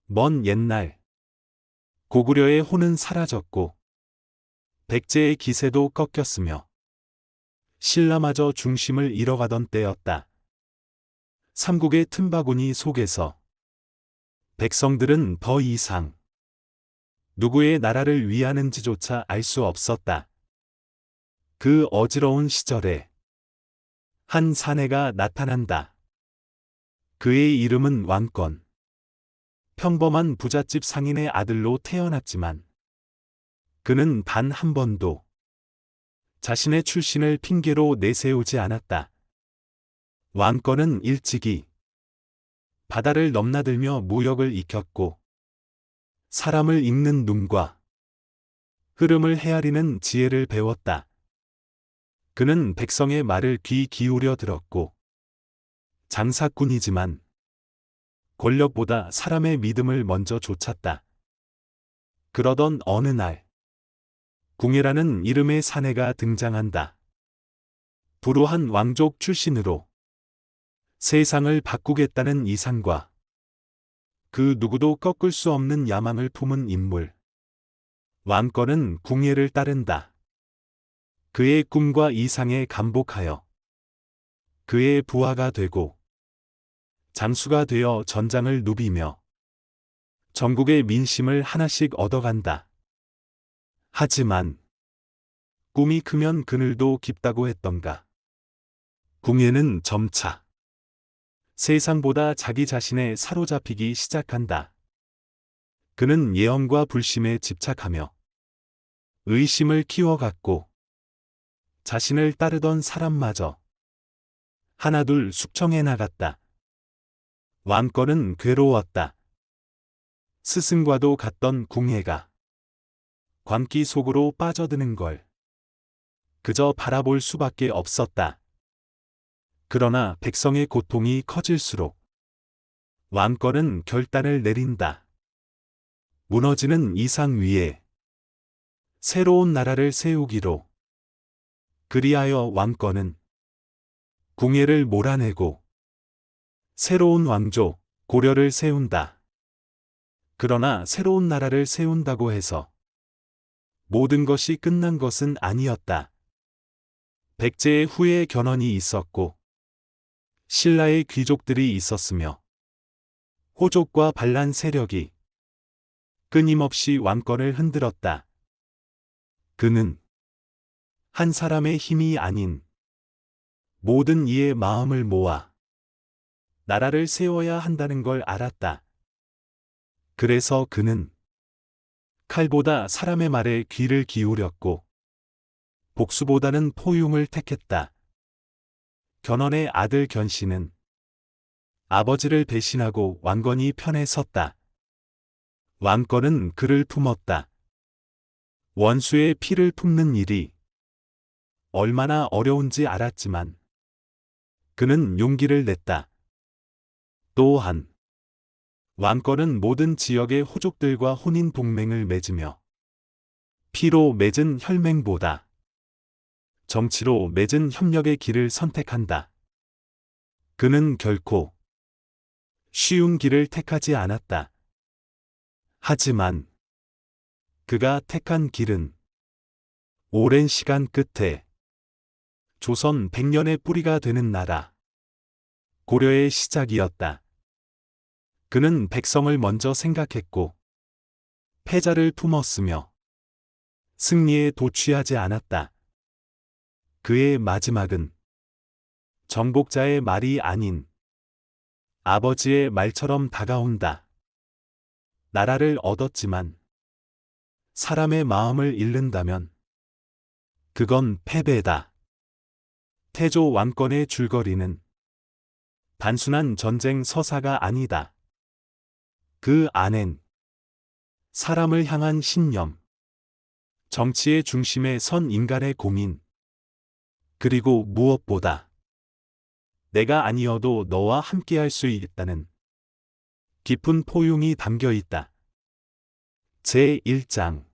먼 옛날 고구려의 호는 사라졌고 백제의 기세도 꺾였으며 신라마저 중심을 잃어가던 때였다. 삼국의 틈바구니 속에서 백성들은 더 이상 누구의 나라를 위하는지조차 알 수 없었다. 그 어지러운 시절에 한 사내가 나타난다. 그의 이름은 왕권. 평범한 부잣집 상인의 아들로 태어났지만 그는 단 한 번도 자신의 출신을 핑계로 내세우지 않았다. 왕권은 일찍이 바다를 넘나들며 무역을 익혔고 사람을 읽는 눈과 흐름을 헤아리는 지혜를 배웠다. 그는 백성의 말을 귀 기울여 들었고 장사꾼이지만 권력보다 사람의 믿음을 먼저 좇았다. 그러던 어느 날 궁예라는 이름의 사내가 등장한다. 불우한 왕족 출신으로 세상을 바꾸겠다는 이상과 그 누구도 꺾을 수 없는 야망을 품은 인물. 왕권은 궁예를 따른다. 그의 꿈과 이상에 감복하여 그의 부하가 되고 장수가 되어 전장을 누비며 전국의 민심을 하나씩 얻어간다. 하지만 꿈이 크면 그늘도 깊다고 했던가. 궁예는 점차 세상보다 자기 자신에 사로잡히기 시작한다. 그는 예언과 불심에 집착하며 의심을 키워갔고 자신을 따르던 사람마저 하나둘 숙청해 나갔다. 왕권은 괴로웠다. 스승과도 같던 궁예가 광기 속으로 빠져드는 걸 그저 바라볼 수밖에 없었다. 그러나 백성의 고통이 커질수록 왕권은 결단을 내린다. 무너지는 이상 위에 새로운 나라를 세우기로. 그리하여 왕권은 궁예를 몰아내고 새로운 왕조 고려를 세운다. 그러나 새로운 나라를 세운다고 해서 모든 것이 끝난 것은 아니었다. 백제의 후예 견훤이 있었고 신라의 귀족들이 있었으며 호족과 반란 세력이 끊임없이 왕권을 흔들었다. 그는 한 사람의 힘이 아닌 모든 이의 마음을 모아 나라를 세워야 한다는 걸 알았다. 그래서 그는 칼보다 사람의 말에 귀를 기울였고 복수보다는 포용을 택했다. 견훤의 아들 견씨는 아버지를 배신하고 왕건이 편에 섰다. 왕권은 그를 품었다. 원수의 피를 품는 일이 얼마나 어려운지 알았지만 그는 용기를 냈다. 또한 왕권은 모든 지역의 호족들과 혼인 동맹을 맺으며 피로 맺은 혈맹보다 정치로 맺은 협력의 길을 선택한다. 그는 결코 쉬운 길을 택하지 않았다. 하지만 그가 택한 길은 오랜 시간 끝에 조선 100년의 뿌리가 되는 나라 고려의 시작이었다. 그는 백성을 먼저 생각했고 패자를 품었으며 승리에 도취하지 않았다. 그의 마지막은 정복자의 말이 아닌 아버지의 말처럼 다가온다. 나라를 얻었지만 사람의 마음을 잃는다면 그건 패배다. 태조 왕권의 줄거리는 단순한 전쟁 서사가 아니다. 그 안엔 사람을 향한 신념, 정치의 중심에 선 인간의 고민, 그리고 무엇보다 내가 아니어도 너와 함께할 수 있다는 깊은 포용이 담겨 있다. 제1장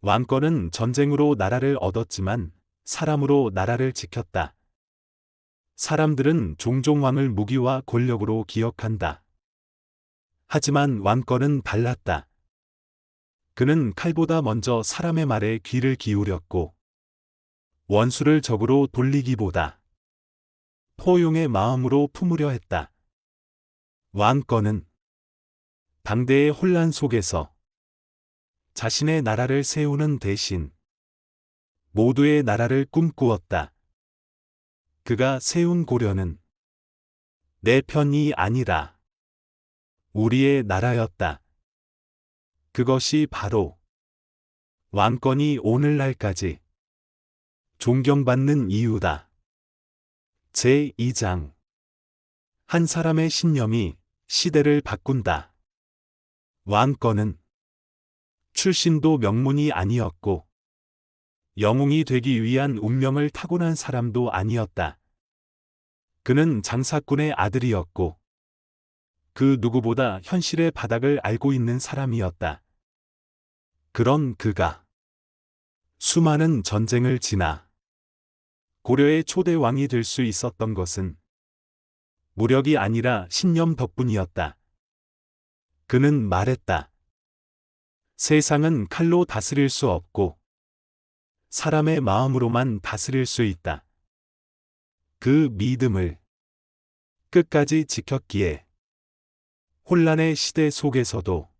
왕권은 전쟁으로 나라를 얻었지만 사람으로 나라를 지켰다. 사람들은 종종 왕을 무기와 권력으로 기억한다. 하지만 왕권은 달랐다. 그는 칼보다 먼저 사람의 말에 귀를 기울였고 원수를 적으로 돌리기보다 포용의 마음으로 품으려 했다. 왕권은 당대의 혼란 속에서 자신의 나라를 세우는 대신 모두의 나라를 꿈꾸었다. 그가 세운 고려는 내 편이 아니라 우리의 나라였다. 그것이 바로 왕권이 오늘날까지 존경받는 이유다. 제2장 한 사람의 신념이 시대를 바꾼다. 왕권은 출신도 명문이 아니었고 영웅이 되기 위한 운명을 타고난 사람도 아니었다. 그는 장사꾼의 아들이었고 그 누구보다 현실의 바닥을 알고 있는 사람이었다. 그런 그가 수많은 전쟁을 지나 고려의 초대 왕이 될 수 있었던 것은 무력이 아니라 신념 덕분이었다. 그는 말했다. 세상은 칼로 다스릴 수 없고 사람의 마음으로만 다스릴 수 있다. 그 믿음을 끝까지 지켰기에 혼란의 시대 속에서도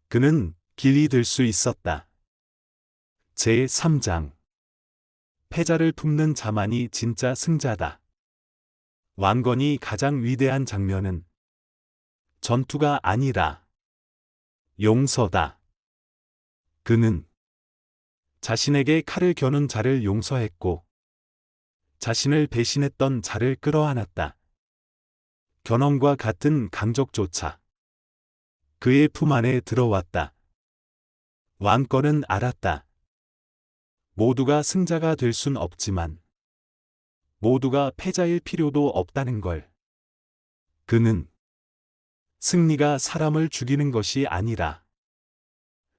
그는 길이 될 수 있었다. 제3장 패자를 품는 자만이 진짜 승자다. 왕건이 가장 위대한 장면은 전투가 아니라 용서다. 그는 자신에게 칼을 겨눈 자를 용서했고 자신을 배신했던 자를 끌어안았다. 견훤과 같은 강적조차 그의 품 안에 들어왔다. 왕권은 알았다. 모두가 승자가 될 순 없지만 모두가 패자일 필요도 없다는 걸. 그는 승리가 사람을 죽이는 것이 아니라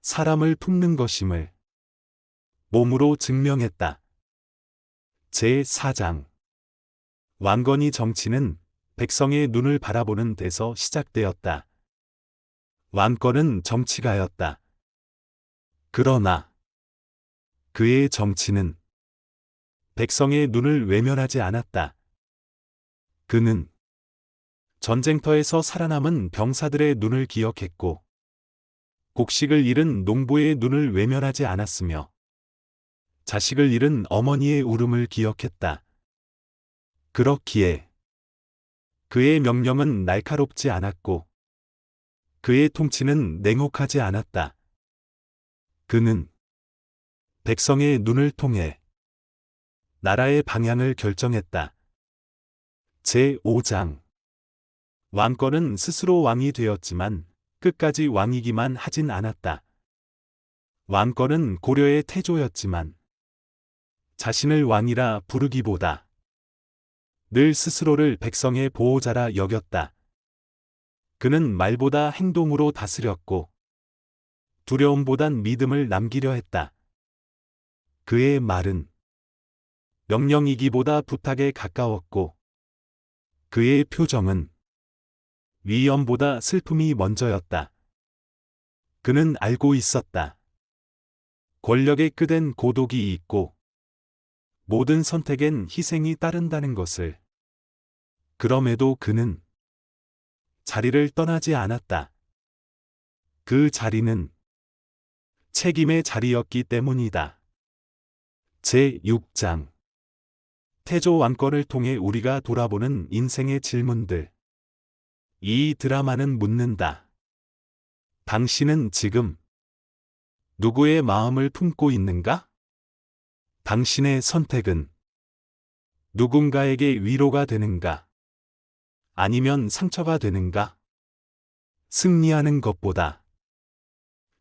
사람을 품는 것임을 몸으로 증명했다. 제4장 왕건의 정치는 백성의 눈을 바라보는 데서 시작되었다. 왕건은 정치가였다. 그러나 그의 정치는 백성의 눈을 외면하지 않았다. 그는 전쟁터에서 살아남은 병사들의 눈을 기억했고 곡식을 잃은 농부의 눈을 외면하지 않았으며 자식을 잃은 어머니의 울음을 기억했다. 그렇기에 그의 명령은 날카롭지 않았고 그의 통치는 냉혹하지 않았다. 그는 백성의 눈을 통해 나라의 방향을 결정했다. 제5장 왕권은 스스로 왕이 되었지만 끝까지 왕이기만 하진 않았다. 왕권은 고려의 태조였지만 자신을 왕이라 부르기보다 늘 스스로를 백성의 보호자라 여겼다. 그는 말보다 행동으로 다스렸고 두려움보단 믿음을 남기려 했다. 그의 말은 명령이기보다 부탁에 가까웠고 그의 표정은 위엄보다 슬픔이 먼저였다. 그는 알고 있었다. 권력의 끝엔 고독이 있고 모든 선택엔 희생이 따른다는 것을. 그럼에도 그는 자리를 떠나지 않았다. 그 자리는 책임의 자리였기 때문이다. 제6장 태조 왕권을 통해 우리가 돌아보는 인생의 질문들. 이 드라마는 묻는다. 당신은 지금 누구의 마음을 품고 있는가? 당신의 선택은 누군가에게 위로가 되는가? 아니면 상처가 되는가? 승리하는 것보다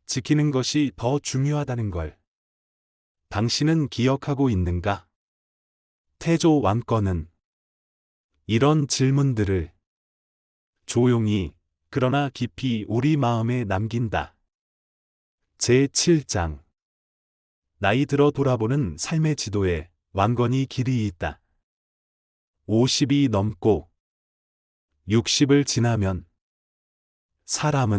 지키는 것이 더 중요하다는 걸 당신은 기억하고 있는가? 태조 왕권은 이런 질문들을 조용히 그러나 깊이 우리 마음에 남긴다. 제7장 나이 들어 돌아보는 삶의 지도에 왕건이 길이 있다. 50이 넘고 60을 지나면 사람은